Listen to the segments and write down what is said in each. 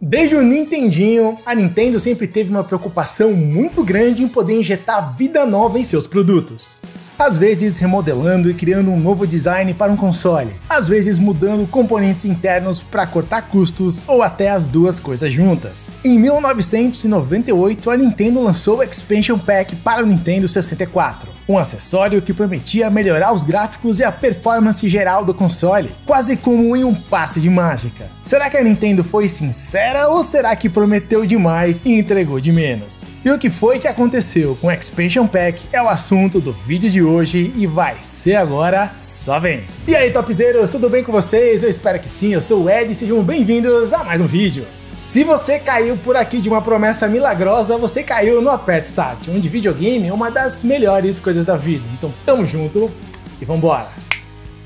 Desde o Nintendinho, a Nintendo sempre teve uma preocupação muito grande em poder injetar vida nova em seus produtos. Às vezes remodelando e criando um novo design para um console, às vezes mudando componentes internos para cortar custos ou até as duas coisas juntas. Em 1998, a Nintendo lançou o Expansion Pack para o Nintendo 64. Um acessório que prometia melhorar os gráficos e a performance geral do console, quase como em um passe de mágica. Será que a Nintendo foi sincera ou será que prometeu demais e entregou de menos? E o que foi que aconteceu com o Expansion Pack é o assunto do vídeo de hoje e vai ser agora, só vem! E aí topzeiros, tudo bem com vocês? Eu espero que sim, eu sou o Ed e sejam bem-vindos a mais um vídeo. Se você caiu por aqui de uma promessa milagrosa, você caiu no Aperta Start, onde videogame é uma das melhores coisas da vida. Então tamo junto e vambora!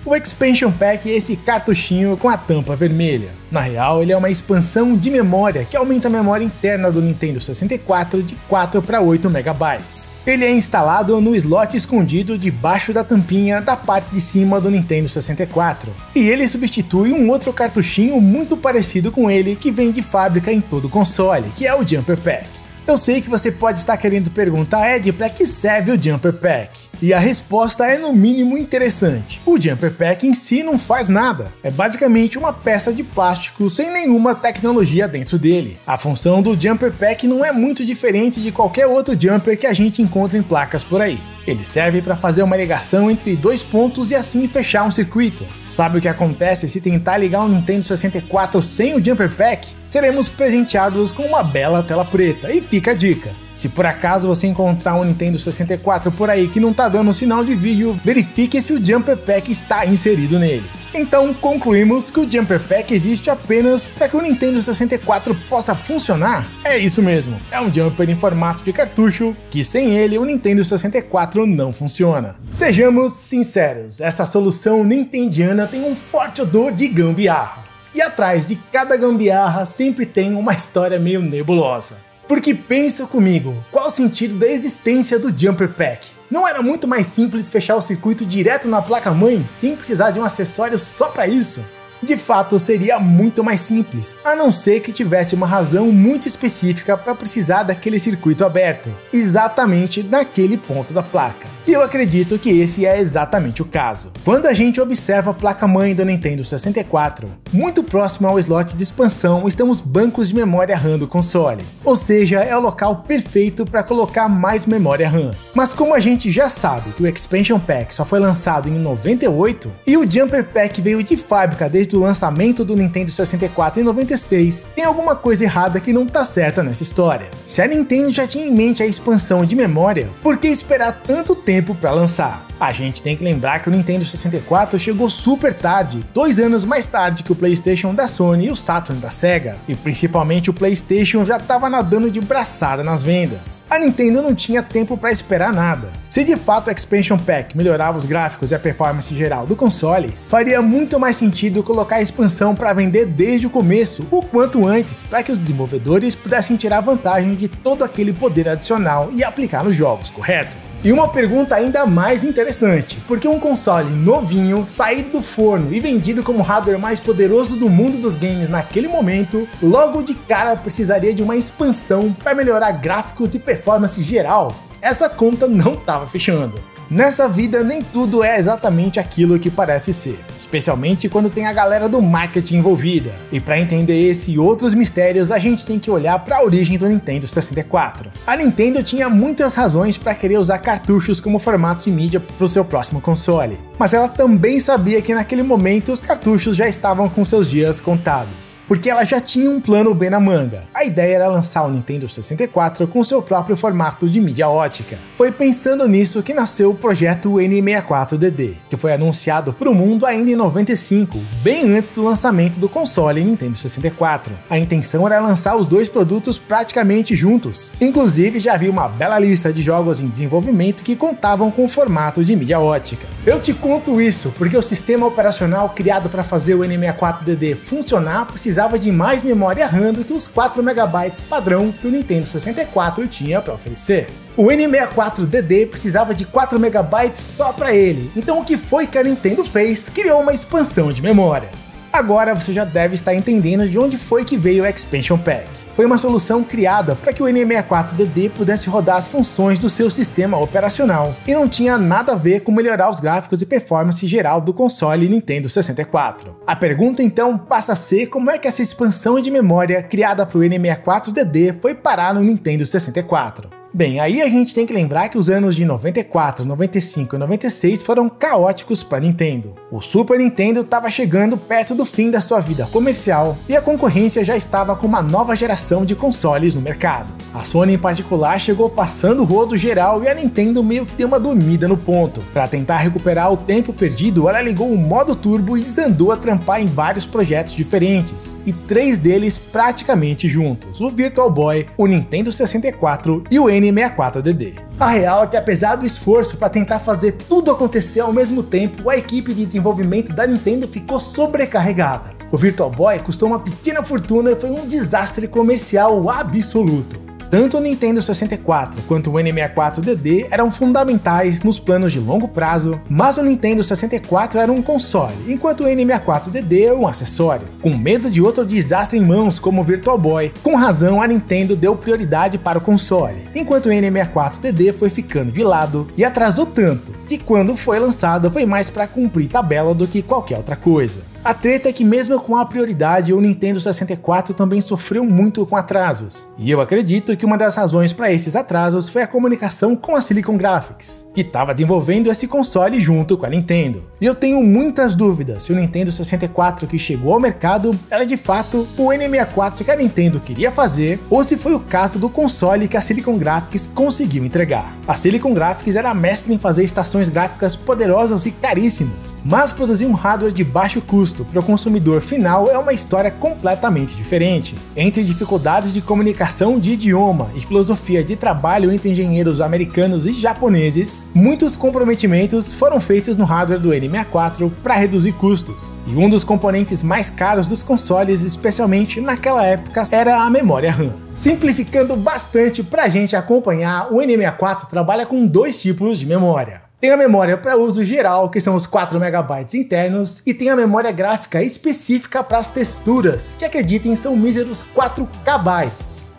O Expansion Pack é esse cartuchinho com a tampa vermelha. Na real, ele é uma expansão de memória que aumenta a memória interna do Nintendo 64 de 4 para 8 MB. Ele é instalado no slot escondido debaixo da tampinha da parte de cima do Nintendo 64. E ele substitui um outro cartuchinho muito parecido com ele que vem de fábrica em todo o console, que é o Jumper Pack. Eu sei que você pode estar querendo perguntar, Ed, para que serve o Jumper Pack? E a resposta é no mínimo interessante. O Jumper Pack em si não faz nada. É basicamente uma peça de plástico sem nenhuma tecnologia dentro dele. A função do Jumper Pack não é muito diferente de qualquer outro jumper que a gente encontra em placas por aí. Ele serve para fazer uma ligação entre dois pontos e assim fechar um circuito. Sabe o que acontece se tentar ligar um Nintendo 64 sem o Jumper Pack? Seremos presenteados com uma bela tela preta. E fica a dica: se por acaso você encontrar um Nintendo 64 por aí que não tá dando sinal de vídeo, verifique se o Jumper Pack está inserido nele. Então concluímos que o Jumper Pack existe apenas para que o Nintendo 64 possa funcionar? É isso mesmo, é um jumper em formato de cartucho que sem ele o Nintendo 64 não funciona. Sejamos sinceros, essa solução nintendiana tem um forte odor de gambiarra. E atrás de cada gambiarra sempre tem uma história meio nebulosa. Porque pensa comigo, qual o sentido da existência do Jumper Pack? Não era muito mais simples fechar o circuito direto na placa-mãe, sem precisar de um acessório só para isso? De fato, seria muito mais simples, a não ser que tivesse uma razão muito específica para precisar daquele circuito aberto, exatamente naquele ponto da placa. E eu acredito que esse é exatamente o caso. Quando a gente observa a placa-mãe do Nintendo 64, muito próximo ao slot de expansão estão os bancos de memória RAM do console, ou seja, é o local perfeito para colocar mais memória RAM. Mas como a gente já sabe que o Expansion Pack só foi lançado em 98 e o Jumper Pack veio de fábrica desde o lançamento do Nintendo 64 em 96, tem alguma coisa errada que não tá certa nessa história. Se a Nintendo já tinha em mente a expansão de memória, por que esperar tanto tempo para lançar? A gente tem que lembrar que o Nintendo 64 chegou super tarde, 2 anos mais tarde que o PlayStation da Sony e o Saturn da Sega, e principalmente o PlayStation já estava nadando de braçada nas vendas. A Nintendo não tinha tempo para esperar nada. Se de fato o Expansion Pack melhorava os gráficos e a performance geral do console, faria muito mais sentido colocar a expansão para vender desde o começo, o quanto antes, para que os desenvolvedores pudessem tirar vantagem de todo aquele poder adicional e aplicar nos jogos, correto? E uma pergunta ainda mais interessante, porque um console novinho, saído do forno e vendido como o hardware mais poderoso do mundo dos games naquele momento, logo de cara precisaria de uma expansão para melhorar gráficos e performance geral? Essa conta não estava fechando. Nessa vida nem tudo é exatamente aquilo que parece ser, especialmente quando tem a galera do marketing envolvida. E para entender esse e outros mistérios, a gente tem que olhar para a origem do Nintendo 64. A Nintendo tinha muitas razões para querer usar cartuchos como formato de mídia para o seu próximo console, mas ela também sabia que naquele momento os cartuchos já estavam com seus dias contados, porque ela já tinha um plano B na manga. A ideia era lançar o Nintendo 64 com seu próprio formato de mídia ótica. Foi pensando nisso que nasceu o projeto N64DD, que foi anunciado para o mundo ainda em 95, bem antes do lançamento do console Nintendo 64. A intenção era lançar os dois produtos praticamente juntos. Inclusive, já havia uma bela lista de jogos em desenvolvimento que contavam com o formato de mídia ótica. Eu te conto isso porque o sistema operacional criado para fazer o N64DD funcionar precisava de mais memória RAM do que os 4 MB padrão que o Nintendo 64 tinha para oferecer. O N64DD precisava de 4 MB só para ele, então o que foi que a Nintendo fez? Criou uma expansão de memória. Agora você já deve estar entendendo de onde foi que veio o Expansion Pack. Foi uma solução criada para que o N64DD pudesse rodar as funções do seu sistema operacional, e não tinha nada a ver com melhorar os gráficos e performance geral do console Nintendo 64. A pergunta então passa a ser como é que essa expansão de memória criada para o N64DD foi parar no Nintendo 64. Bem, aí a gente tem que lembrar que os anos de 94, 95 e 96 foram caóticos para Nintendo. O Super Nintendo estava chegando perto do fim da sua vida comercial e a concorrência já estava com uma nova geração de consoles no mercado. A Sony em particular chegou passando o rodo geral e a Nintendo meio que deu uma dormida no ponto. Para tentar recuperar o tempo perdido, ela ligou o modo turbo e desandou a trampar em vários projetos diferentes, e 3 deles praticamente juntos: o Virtual Boy, o Nintendo 64 e o N64DD. A real é que, apesar do esforço para tentar fazer tudo acontecer ao mesmo tempo, a equipe de desenvolvimento da Nintendo ficou sobrecarregada. O Virtual Boy custou uma pequena fortuna e foi um desastre comercial absoluto. Tanto o Nintendo 64 quanto o N64DD eram fundamentais nos planos de longo prazo, mas o Nintendo 64 era um console, enquanto o N64DD é um acessório. Com medo de outro desastre em mãos como o Virtual Boy, com razão a Nintendo deu prioridade para o console, enquanto o N64DD foi ficando de lado e atrasou tanto que quando foi lançado foi mais para cumprir tabela do que qualquer outra coisa. A treta é que mesmo com a prioridade, o Nintendo 64 também sofreu muito com atrasos. E eu acredito que uma das razões para esses atrasos foi a comunicação com a Silicon Graphics, que estava desenvolvendo esse console junto com a Nintendo. E eu tenho muitas dúvidas se o Nintendo 64 que chegou ao mercado era de fato o N64 que a Nintendo queria fazer, ou se foi o caso do console que a Silicon Graphics conseguiu entregar. A Silicon Graphics era mestre em fazer estações gráficas poderosas e caríssimas, mas produzir um hardware de baixo custo para o consumidor final é uma história completamente diferente. Entre dificuldades de comunicação de idioma e filosofia de trabalho entre engenheiros americanos e japoneses, muitos comprometimentos foram feitos no hardware do N64 para reduzir custos. E um dos componentes mais caros dos consoles, especialmente naquela época, era a memória RAM. Simplificando bastante para a gente acompanhar, o N64 trabalha com 2 tipos de memória. Tem a memória para uso geral, que são os 4 MB internos, e tem a memória gráfica específica para as texturas, que acreditem são míseros 4 KB,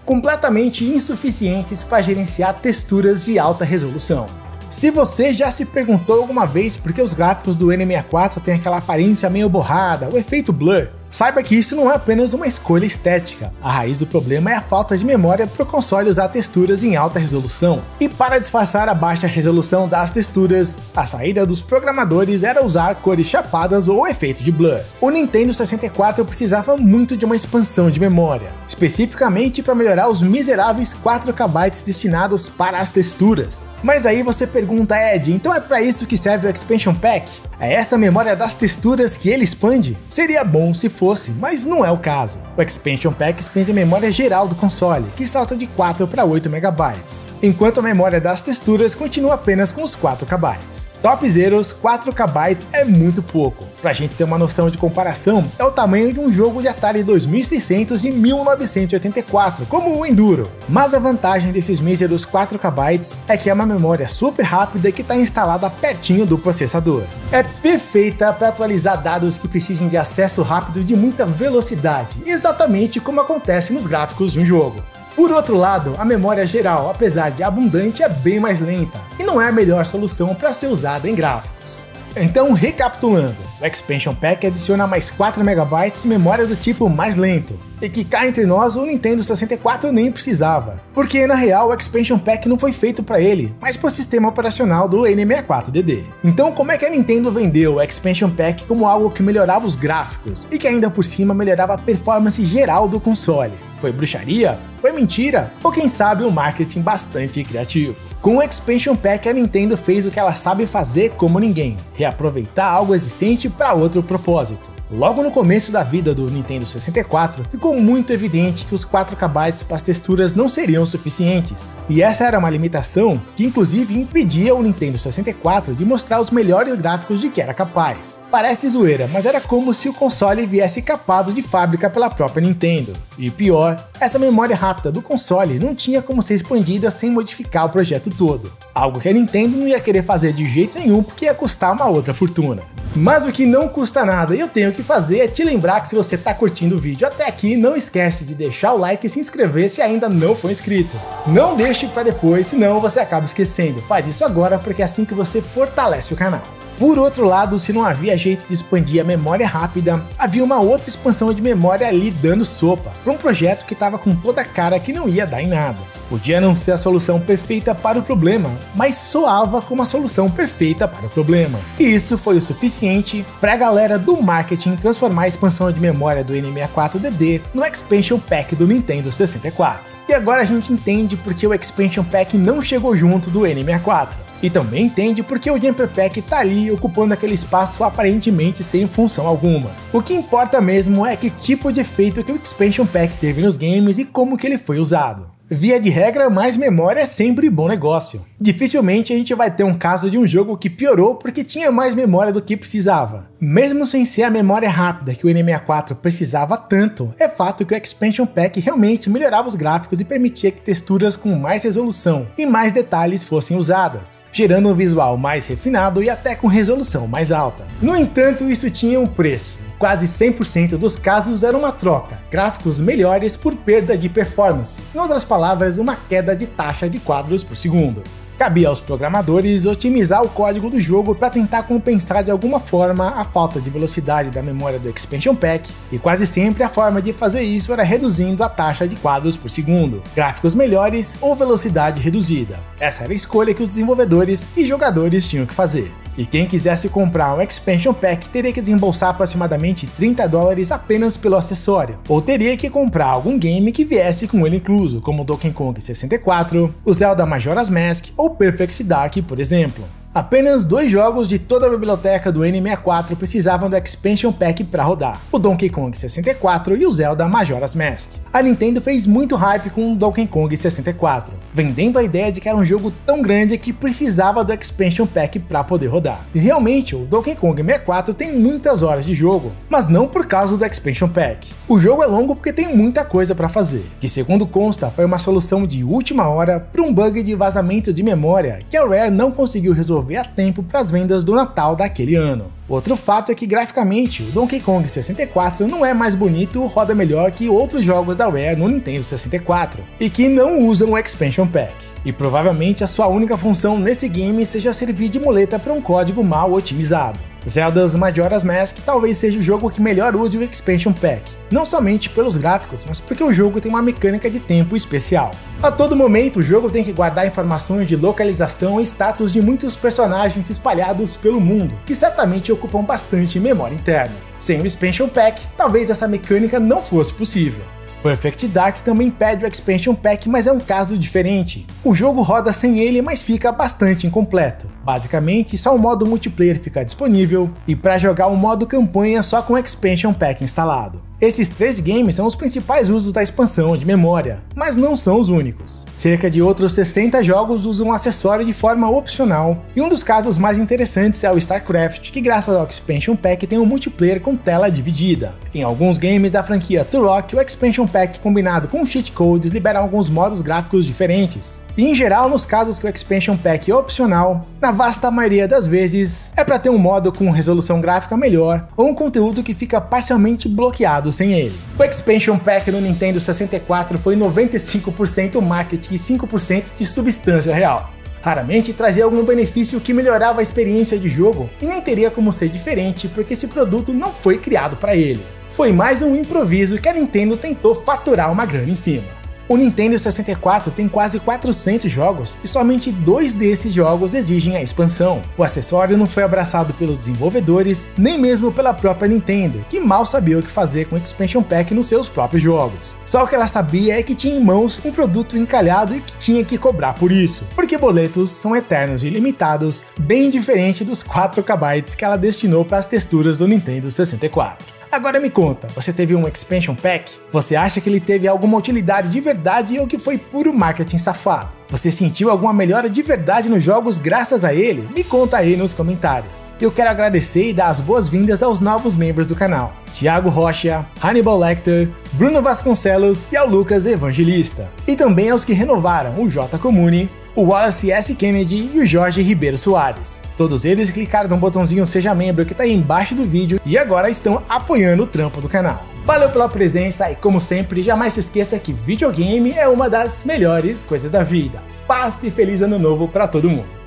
completamente insuficientes para gerenciar texturas de alta resolução. Se você já se perguntou alguma vez por que os gráficos do N64 têm aquela aparência meio borrada, o efeito blur, saiba que isso não é apenas uma escolha estética. A raiz do problema é a falta de memória para o console usar texturas em alta resolução. E para disfarçar a baixa resolução das texturas, a saída dos programadores era usar cores chapadas ou efeito de blur. O Nintendo 64 precisava muito de uma expansão de memória, especificamente para melhorar os miseráveis 4 KB destinados para as texturas. Mas aí você pergunta, Ed, então é para isso que serve o Expansion Pack? É essa memória das texturas que ele expande? Seria bom se fosse, mas não é o caso. O Expansion Pack expande a memória geral do console, que salta de 4 para 8 MB, enquanto a memória das texturas continua apenas com os 4 KB. Topzeros, 4 KB é muito pouco. Pra gente ter uma noção de comparação, é o tamanho de um jogo de Atari 2600 de 1984, como o Enduro. Mas a vantagem desses míseros 4 KB é que é uma memória super rápida que está instalada pertinho do processador. É perfeita para atualizar dados que precisem de acesso rápido e de muita velocidade, exatamente como acontece nos gráficos de um jogo. Por outro lado, a memória geral, apesar de abundante, é bem mais lenta, e não é a melhor solução para ser usada em gráficos. Então, recapitulando, o Expansion Pack adiciona mais 4 MB de memória do tipo mais lento, e que cá entre nós o Nintendo 64 nem precisava, porque na real o Expansion Pack não foi feito para ele, mas para o sistema operacional do N64DD. Então como é que a Nintendo vendeu o Expansion Pack como algo que melhorava os gráficos, e que ainda por cima melhorava a performance geral do console? Foi bruxaria? Foi mentira? Ou quem sabe um marketing bastante criativo? Com o Expansion Pack, a Nintendo fez o que ela sabe fazer como ninguém: reaproveitar algo existente para outro propósito. Logo no começo da vida do Nintendo 64, ficou muito evidente que os 4 KB para as texturas não seriam suficientes, e essa era uma limitação que inclusive impedia o Nintendo 64 de mostrar os melhores gráficos de que era capaz. Parece zoeira, mas era como se o console viesse capado de fábrica pela própria Nintendo. E pior, essa memória rápida do console não tinha como ser expandida sem modificar o projeto todo, algo que a Nintendo não ia querer fazer de jeito nenhum porque ia custar uma outra fortuna. Mas o que não custa nada e eu tenho que fazer é te lembrar que se você tá curtindo o vídeo até aqui, não esquece de deixar o like e se inscrever se ainda não for inscrito. Não deixe para depois, senão você acaba esquecendo. Faz isso agora porque é assim que você fortalece o canal. Por outro lado, se não havia jeito de expandir a memória rápida, havia uma outra expansão de memória ali dando sopa, para um projeto que estava com toda a cara que não ia dar em nada. Podia não ser a solução perfeita para o problema, mas soava como a solução perfeita para o problema. E isso foi o suficiente para a galera do marketing transformar a expansão de memória do N64DD no Expansion Pack do Nintendo 64. E agora a gente entende porque o Expansion Pack não chegou junto do N64. E também entende porque o Jumper Pack tá ali ocupando aquele espaço aparentemente sem função alguma. O que importa mesmo é que tipo de efeito que o Expansion Pack teve nos games e como que ele foi usado. Via de regra, mais memória é sempre bom negócio. Dificilmente a gente vai ter um caso de um jogo que piorou porque tinha mais memória do que precisava. Mesmo sem ser a memória rápida que o N64 precisava tanto, é fato que o Expansion Pack realmente melhorava os gráficos e permitia que texturas com mais resolução e mais detalhes fossem usadas, gerando um visual mais refinado e até com resolução mais alta. No entanto, isso tinha um preço. Quase 100% dos casos era uma troca, gráficos melhores por perda de performance, em outras palavras, uma queda de taxa de quadros por segundo. Cabia aos programadores otimizar o código do jogo para tentar compensar de alguma forma a falta de velocidade da memória do Expansion Pack, e quase sempre a forma de fazer isso era reduzindo a taxa de quadros por segundo, gráficos melhores ou velocidade reduzida. Essa era a escolha que os desenvolvedores e jogadores tinham que fazer. E quem quisesse comprar um Expansion Pack teria que desembolsar aproximadamente $30 apenas pelo acessório, ou teria que comprar algum game que viesse com ele incluso, como Donkey Kong 64, o Zelda Majora's Mask ou Perfect Dark, por exemplo. Apenas 2 jogos de toda a biblioteca do N64 precisavam do Expansion Pack para rodar, o Donkey Kong 64 e o Zelda Majora's Mask. A Nintendo fez muito hype com o Donkey Kong 64, vendendo a ideia de que era um jogo tão grande que precisava do Expansion Pack para poder rodar. E realmente, o Donkey Kong 64 tem muitas horas de jogo, mas não por causa do Expansion Pack. O jogo é longo porque tem muita coisa para fazer, que segundo consta foi uma solução de última hora para um bug de vazamento de memória que a Rare não conseguiu resolver a tempo para as vendas do Natal daquele ano. Outro fato é que graficamente o Donkey Kong 64 não é mais bonito ou roda melhor que outros jogos da Rare no Nintendo 64, e que não usam o Expansion Pack. E provavelmente a sua única função nesse game seja servir de muleta para um código mal otimizado. Zelda's Majora's Mask talvez seja o jogo que melhor use o Expansion Pack, não somente pelos gráficos, mas porque o jogo tem uma mecânica de tempo especial. A todo momento o jogo tem que guardar informações de localização e status de muitos personagens espalhados pelo mundo, que certamente ocupam bastante memória interna. Sem o Expansion Pack, talvez essa mecânica não fosse possível. Perfect Dark também pede o Expansion Pack, mas é um caso diferente. O jogo roda sem ele, mas fica bastante incompleto. Basicamente, só o modo multiplayer fica disponível, e para jogar o modo campanha só com o Expansion Pack instalado. Esses 3 games são os principais usos da expansão de memória, mas não são os únicos. Cerca de outros 60 jogos usam um acessório de forma opcional, e um dos casos mais interessantes é o StarCraft, que graças ao Expansion Pack tem um multiplayer com tela dividida. Em alguns games da franquia Turok, o Expansion Pack combinado com cheat codes libera alguns modos gráficos diferentes. E em geral, nos casos que o Expansion Pack é opcional, na vasta maioria das vezes, é para ter um modo com resolução gráfica melhor ou um conteúdo que fica parcialmente bloqueado sem ele. O Expansion Pack no Nintendo 64 foi 95% marketing e 5% de substância real. Raramente trazia algum benefício que melhorava a experiência de jogo e nem teria como ser diferente porque esse produto não foi criado para ele. Foi mais um improviso que a Nintendo tentou faturar uma grana em cima. O Nintendo 64 tem quase 400 jogos e somente 2 desses jogos exigem a expansão. O acessório não foi abraçado pelos desenvolvedores, nem mesmo pela própria Nintendo, que mal sabia o que fazer com o Expansion Pack nos seus próprios jogos. Só o que ela sabia é que tinha em mãos um produto encalhado e que tinha que cobrar por isso, porque boletos são eternos e ilimitados, bem diferente dos 4 KB que ela destinou para as texturas do Nintendo 64. Agora me conta, você teve um Expansion Pack? Você acha que ele teve alguma utilidade de verdade ou que foi puro marketing safado? Você sentiu alguma melhora de verdade nos jogos graças a ele? Me conta aí nos comentários. Eu quero agradecer e dar as boas-vindas aos novos membros do canal. Thiago Rocha, Hannibal Lecter, Bruno Vasconcelos e ao Lucas Evangelista. E também aos que renovaram, o J Comune, o Wallace S. Kennedy e o Jorge Ribeiro Soares. Todos eles clicaram no botãozinho Seja Membro que tá aí embaixo do vídeo e agora estão apoiando o trampo do canal. Valeu pela presença e, como sempre, jamais se esqueça que videogame é uma das melhores coisas da vida. Paz e feliz ano novo pra todo mundo!